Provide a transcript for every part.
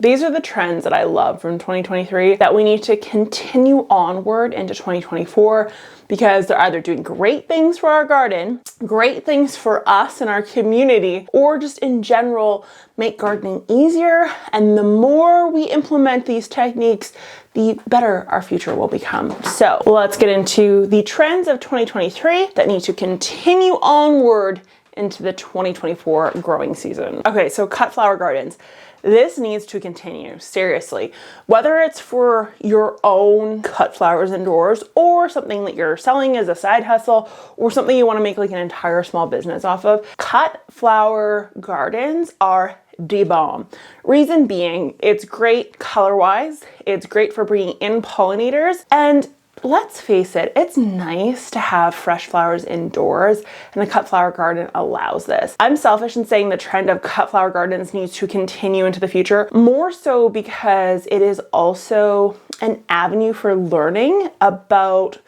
These are the trends that I love from 2023 that we need to continue onward into 2024 because they're either doing great things for our garden, great things for us and our community, or just in general make gardening easier. And the more we implement these techniques, the better our future will become. So let's get into the trends of 2023 that need to continue onward into the 2024 growing season. Okay, so cut flower gardens. This needs to continue, seriously. Whether it's for your own cut flowers indoors or something that you're selling as a side hustle or something you want to make like an entire small business off of, cut flower gardens are the bomb. Reason being, it's great color-wise, it's great for bringing in pollinators, and let's face it, it's nice to have fresh flowers indoors, and the cut flower garden allows this. I'm selfish in saying the trend of cut flower gardens needs to continue into the future, more so because it is also an avenue for learning about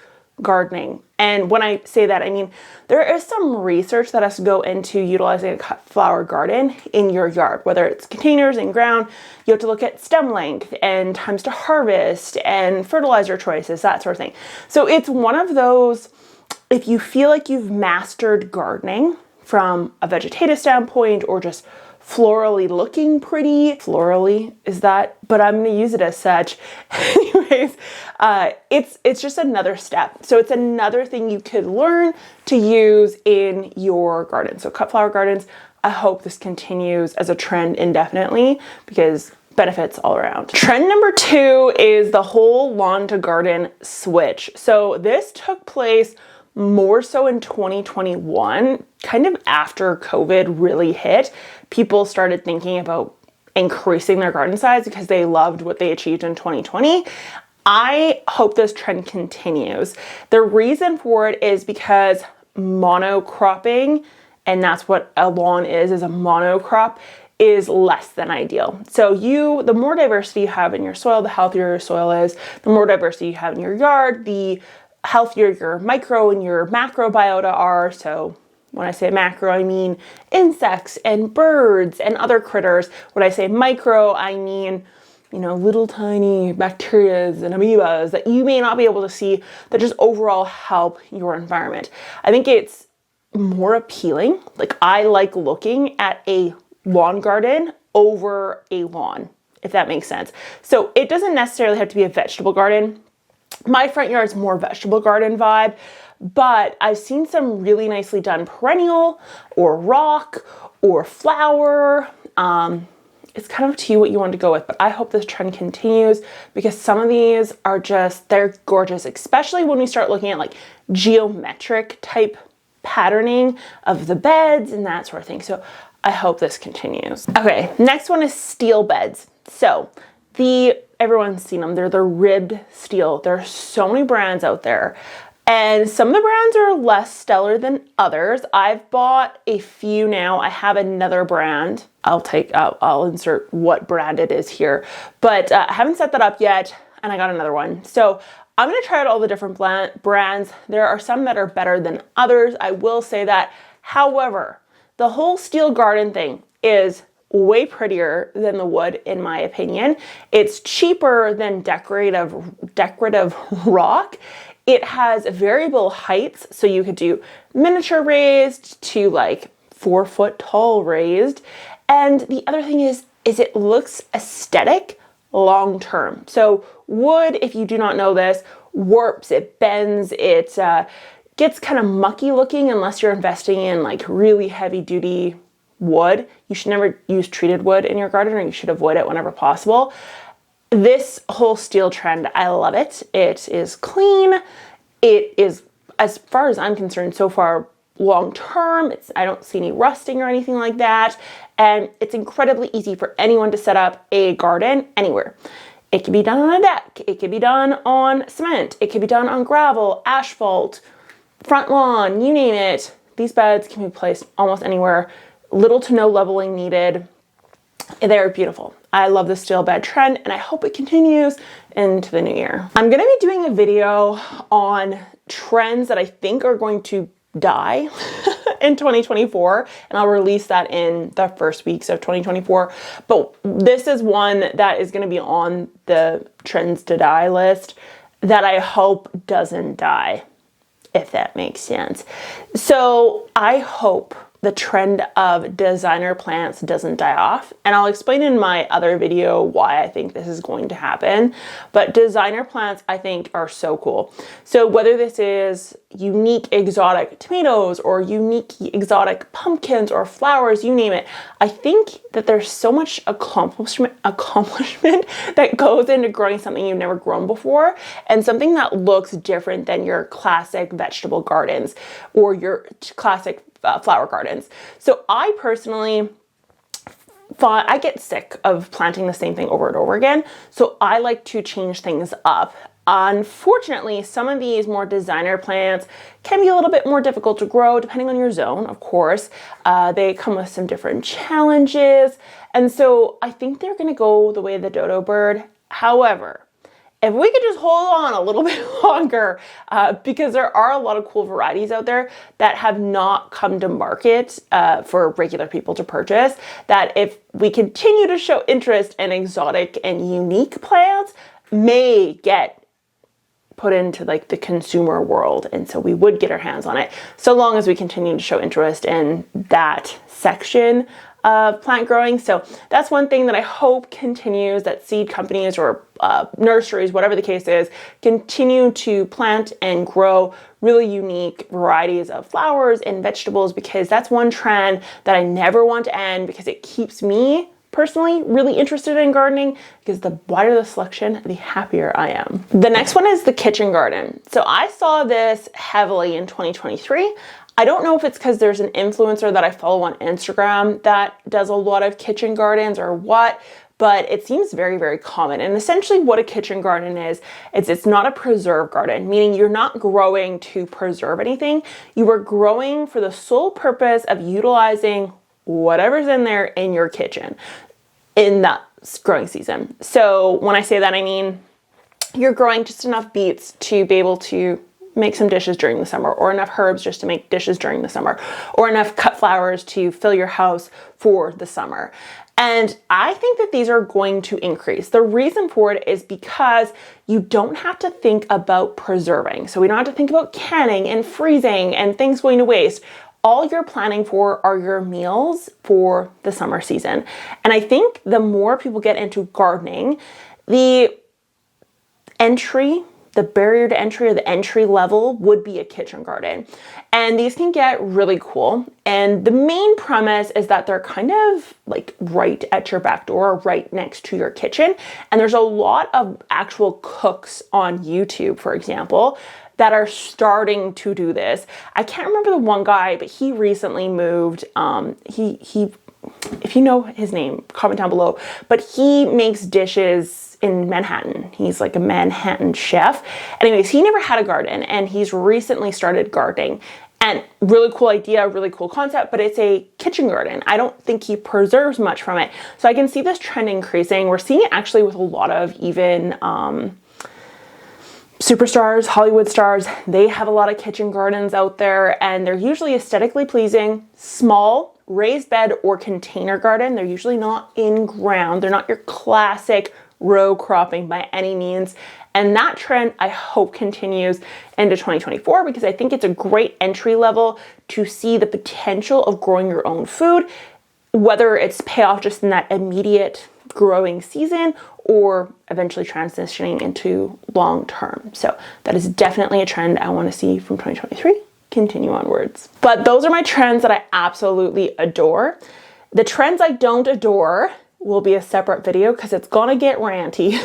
gardening. And when I say that, I mean, there is some research that has to go into utilizing a cut flower garden in your yard, whether it's containers in ground. You have to look at stem length and times to harvest and fertilizer choices, that sort of thing. So it's one of those, if you feel like you've mastered gardening from a vegetative standpoint or just florally looking pretty. Florally, is that? But I'm going to use it as such. Anyways, it's just another step. So it's another thing you could learn to use in your garden. So cut flower gardens, I hope this continues as a trend indefinitely because benefits all around. Trend number 2 is the whole lawn to garden switch. So this took place more so in 2021, kind of after COVID really hit. People started thinking about increasing their garden size because they loved what they achieved in 2020. I hope this trend continues. The reason for it is because monocropping, and that's what a lawn is a monocrop, is less than ideal. So the more diversity you have in your soil, the healthier your soil is. The more diversity you have in your yard, the healthier your micro and your macro biota are. So when I say macro, I mean insects and birds and other critters. When I say micro, I mean, little tiny bacterias and amoebas that you may not be able to see that just overall help your environment. I think it's more appealing. Like, I like looking at a lawn garden over a lawn, if that makes sense. So it doesn't necessarily have to be a vegetable garden. My front yard's more vegetable garden vibe, but I've seen some really nicely done perennial or rock or flower. It's kind of up to you what you want to go with, but I hope this trend continues because some of these are they're gorgeous, especially when we start looking at like geometric type patterning of the beds and that sort of thing. So I hope this continues. Okay, next one is steel beds. So everyone's seen them. They're the ribbed steel. There are so many brands out there. And some of the brands are less stellar than others. I've bought a few now. I have another brand. I'll insert what brand it is here. But I haven't set that up yet, and I got another one. So I'm going to try out all the different brands. There are some that are better than others. I will say that. However, the whole steel garden thing is way prettier than the wood, in my opinion. It's cheaper than decorative rock. It has variable heights, so you could do miniature raised to like 4 foot tall raised. And the other thing is it looks aesthetic long term. So wood, if you do not know this, warps, it bends, it gets kind of mucky looking unless you're investing in like really heavy duty wood. You should never use treated wood in your garden, or you should avoid it whenever possible. This whole steel trend, I love it. It is clean. It is, as far as I'm concerned, so far long term. I don't see any rusting or anything like that. And it's incredibly easy for anyone to set up a garden anywhere. It can be done on a deck. It can be done on cement. It can be done on gravel, asphalt, front lawn, you name it. These beds can be placed almost anywhere. Little to no leveling needed. They're beautiful. I love the steel bed trend, and I hope it continues into the new year. I'm going to be doing a video on trends that I think are going to die in 2024, and I'll release that in the first weeks of 2024. But this is one that is going to be on the trends to die list that I hope doesn't die, if that makes sense. So I hope the trend of designer plants doesn't die off. And I'll explain in my other video why I think this is going to happen. But designer plants, I think, are so cool. So whether this is unique exotic tomatoes or unique exotic pumpkins or flowers, you name it, I think that there's so much accomplishment that goes into growing something you've never grown before, and something that looks different than your classic vegetable gardens or your classic flower gardens. So I personally I get sick of planting the same thing over and over again. So I like to change things up. Unfortunately, some of these more designer plants can be a little bit more difficult to grow depending on your zone, of course. They come with some different challenges. And so I think they're going to go the way of the dodo bird. However, if we could just hold on a little bit longer, because there are a lot of cool varieties out there that have not come to market for regular people to purchase, that if we continue to show interest in exotic and unique plants, may get put into like the consumer world. And so we would get our hands on it, so long as we continue to show interest in that section of plant growing. So that's one thing that I hope continues, that seed companies or nurseries, whatever the case is, continue to plant and grow really unique varieties of flowers and vegetables, because that's one trend that I never want to end, because it keeps me personally really interested in gardening, because the wider the selection, the happier I am. The next one is the kitchen garden. So I saw this heavily in 2023. I don't know if it's because there's an influencer that I follow on Instagram that does a lot of kitchen gardens or what, but it seems very, very common. And essentially what a kitchen garden is it's not a preserve garden, meaning you're not growing to preserve anything. You are growing for the sole purpose of utilizing whatever's in there in your kitchen in that growing season. So when I say that, I mean you're growing just enough beets to be able to make some dishes during the summer, or enough herbs just to make dishes during the summer, or enough cut flowers to fill your house for the summer. And I think that these are going to increase. The reason for it is because you don't have to think about preserving. So we don't have to think about canning and freezing and things going to waste. All you're planning for are your meals for the summer season. And I think the more people get into gardening, the barrier to entry, or the entry level, would be a kitchen garden. And these can get really cool. And the main premise is that they're kind of like right at your back door, right next to your kitchen. And there's a lot of actual cooks on YouTube, for example, that are starting to do this. I can't remember the one guy, but he recently moved. If you know his name, comment down below. But he makes dishes in Manhattan. He's like a Manhattan chef. Anyways, he never had a garden, and he's recently started gardening. And really cool idea, really cool concept, but it's a kitchen garden. I don't think he preserves much from it. So I can see this trend increasing. We're seeing it actually with a lot of even superstars, Hollywood stars. They have a lot of kitchen gardens out there, and they're usually aesthetically pleasing, small, raised bed or container garden. They're usually not in ground. They're not your classic row cropping by any means. And that trend, I hope, continues into 2024, because I think it's a great entry level to see the potential of growing your own food, whether it's payoff just in that immediate growing season or eventually transitioning into long term. So that is definitely a trend I want to see from 2023 continue onwards. But those are my trends that I absolutely adore. The trends I don't adore will be a separate video, because it's gonna get ranty.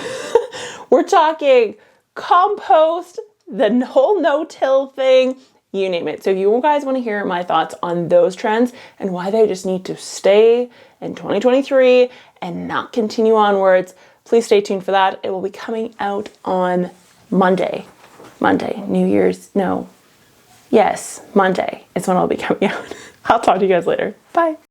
We're talking compost, the whole no-till thing, you name it. So if you guys want to hear my thoughts on those trends and why they just need to stay in 2023 and not continue onwards, please stay tuned for that. It will be coming out on Monday. Monday is when it'll be coming out. I'll talk to you guys later. Bye.